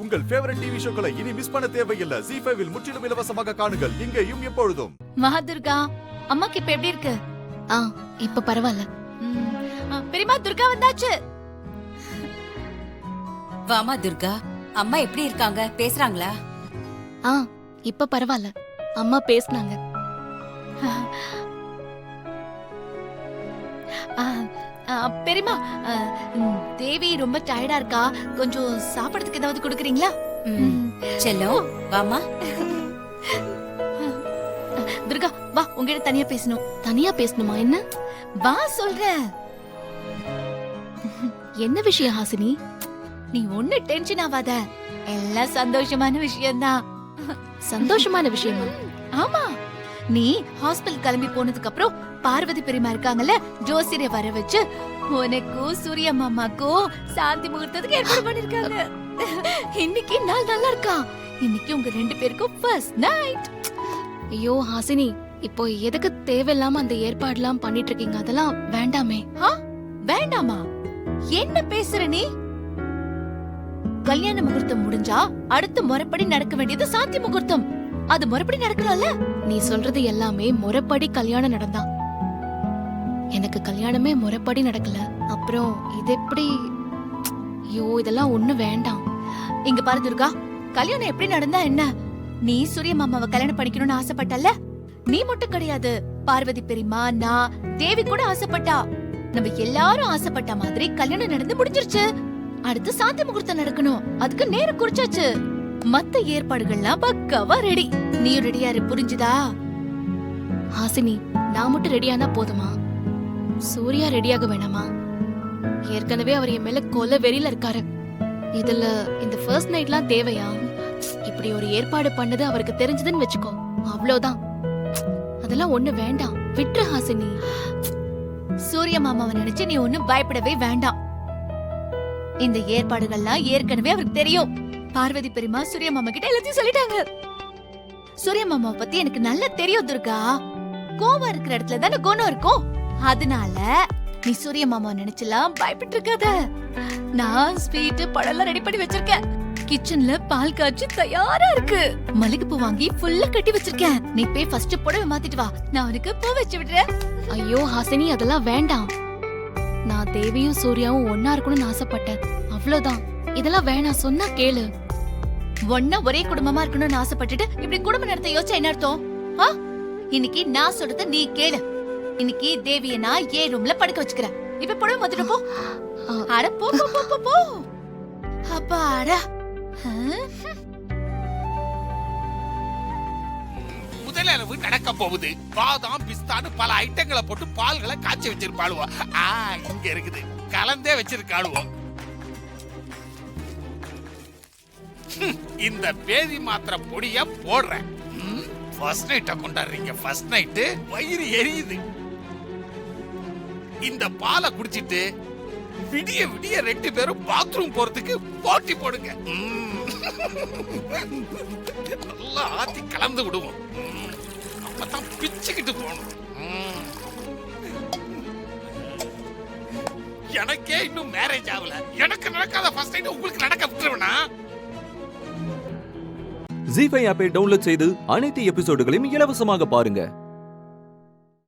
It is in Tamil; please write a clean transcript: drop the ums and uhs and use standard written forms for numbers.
உங்கள் ஃபேவரட் டிவி ஷோக்களை இனி மிஸ் பண்ண தேவையில்லை. ZEE5 இல் முற்றிலும் இலவசமாக காணுங்கள். இங்கேயும் எப்பொழுதும். மகாதுர்கா, அம்மாக்கு இப்ப எப்படி இருக்கு? இப்ப பரவாயில்ல. பெரியமா, துர்கா வந்தாச்சு. வாமா துர்கா, அம்மா எப்படி இருக்காங்க? பேசுறாங்களா? இப்ப பரவாயில்ல. அம்மா பேசுனாங்க. பெரியமா, தேவி ரொம்ப டயர்டா இருக்கா. கொஞ்சம் சாப்பிடறதுக்கு ஏதாவது குடுக்குறீங்களா? செல்லம், வாமா. துர்கா, வா, உங்ககிட்ட தனியா பேசணும். தனியா பேசணுமா? என்ன? வா சொல்றேன். என்ன விஷயம் ஹாசினி? நீ ஒண்ணு டென்ஷன் ஆகாத, எல்லாம் சந்தோஷமான விஷயம்தான். சந்தோஷமான விஷயமா? ஆமா, நீ ஹாஸ்பிடல் கிளம்பி போனதுக்கு அப்புறம் பார்வதி பெரியமா இருக்காங்கல்ல, ஜோசியரை வர வச்சு உனக்கும் சூரிய மாமாக்கும் சாந்தி முகூர்த்தத்துக்கு ஏற்பாடு பண்ணிருக்காங்க. இன்னைக்கு நாள் நல்லா இருக்கா. இன்னைக்கு உங்க 2 பேருக்கும் ஃபர்ஸ்ட் நைட். ஐயோ ஹாசினி, இப்போ எதுக்கு தேவையில்லாம அந்த ஏற்பாடுலாம் பண்ணிட்டு இருக்கீங்க? அதெல்லாம் வேண்டாமே. வேண்டாமா? என்ன பேசுற நீ? கல்யாண முகூர்த்தம் முடிஞ்சா அடுத்த முறைப்படி நடக்க வேண்டியது சாந்தி முகூர்த்தம். அது முறைப்படி நடக்கலாம்ல? நீ சொல்றது எல்லாமே முறைப்படி கல்யாணம் நடந்தா. எனக்கு கல்யாணமே முறைப்படி நடக்கல. அப்புறம் இது எப்படி? ஐயோ, இதெல்லாம் ஒண்ணு வேண்டாம். இங்க பாரு துர்கா, கல்யாணம் எப்படி நடந்தா என்ன? நீ சூரிய மாமாவை கல்யாணம் பண்ணிக்கணும்னு ஆசைப்பட்டல? நீ மட்டும் கிடையாது, பார்வதி பெரியமா, நான், தேவி கூட ஆசைப்பட்டா. நம்ம எல்லாரும் ஆசைப்பட்ட மாதிரி கல்யாணம் நடந்து முடிஞ்சிருச்சு. அடுத்து சாந்தி முகூர்த்தம் நடக்கணும். அதுக்கு நேரம் குறிச்சாச்சு. மத்த ஏற்பாடுகள்லாம் பக்காவா ரெடி. நீயும் ரெடியா இரு, புரிஞ்சுதா? ஹாசினி, நான் மட்டும் ரெடியானா போதுமா? சூர்யா ரெடியாக வேணாமா? ஏற்கனவே அவர் என் மேல கொலை வெறியில இருக்காரு. இதுல இந்த ஃபர்ஸ்ட் நைட்லாம் தேவையா? இப்படி ஒரு ஏற்பாடு பண்ணது அவருக்கு தெரிஞ்சதுன்னு வச்சுக்கோ, அவ்வளவுதான். அதெல்லாம் ஒண்ணு வேண்டாம், விட்டுரு ஹாசினி. சூரிய மாமாவை நினைச்சு நீ ஒண்ணும் பயப்படவே வேண்டாம். இந்த ஏற்பாடுகள்லாம் ஏற்கனவே அவருக்கு தெரியும். பார்வதி பெரியமா சூரிய மாமா கிட்ட எல்லாத்தையும் சொல்லிட்டாங்க. சூரிய மாமாவை பத்தி எனக்கு நல்லா தெரியும் துர்கா. கோவம் இருக்கிற இடத்துல தானே குணம் இருக்கும். அதனால நீ சூரிய மாமா நினைச்சலாம் பயப்பட்டு இருக்காத. நான் ஸ்வீட் பழம்லாம் ரெடி பண்ணி வச்சிருக்கேன். கிச்சன்ல பால் காய்ச்சி தயாரா இருக்கு. மல்லிகைப்பூ வாங்கி ஃபுல்லா கட்டி வச்சிருக்கேன். நீ போய் ஃபர்ஸ்ட் புடவை மாத்திட்டு வா, நான் உனக்கு பூ வச்சு விடுறேன். ஐயோ ஹாசினி, அதெல்லாம் வேண்டாம். நான் தேவியும் சூர்யாவும் ஒன்னா இருக்கணும்னு ஆசைப்பட்டேன், அவ்வளவுதான். இதெல்லாம் வேணாம், சொன்னா கேளு. ஒன்னா ஒரே குடும்பமா இருக்கணும்னு ஆசைப்பட்டுட்டு இப்படி குடும்ப நடத்த யோசிச்சா என்ன அர்த்தம்? இன்னைக்கு நான் சொல்றத நீ கேளு. இன்னைக்கு தேவிய நான் ஏன் ரூம்ல படுக்க வச்சுக்கிறேன். இப்ப புடவை மாத்திட்டு போ. அட போ போ போ போ. அப்பாடா. முதலளவு நடக்க போகுது. பாதாம் பிஸ்தான்னு பல ஐட்டங்களை போட்டு பால்களை காய்ச்சி வச்சிருப்பாளுவோ. இங்க இருக்குது, கலந்தே வச்சிருக்காளுவோ. இந்த பேதி மாத்திர பொடிய போடுறேன். ஃபர்ஸ்ட் நைட்ட கொண்டாடுறீங்க. ஃபர்ஸ்ட் நைட்டு வயிறு எரியுது. இந்த பாலை குடிச்சிட்டு விடிய விடிய 2 பேரும் பாத்ரூம் போறதுக்கு போட்டி போடுங்க. நல்லா ஆத்தி கலந்து விடுவோம். அப்பதான் பிச்சுக்கிட்டு போகணும். எனக்கே இன்னும் மேரேஜ் ஆகல. எனக்கு நடக்காத ஃபர்ஸ்ட் நைட் உங்களுக்கு நடக்க விட்டுருவனா? ZEE5 ஆப்பை டவுன்லோட் செய்து அனைத்து எபிசோடுகளையும் இலவசமாக பாருங்க.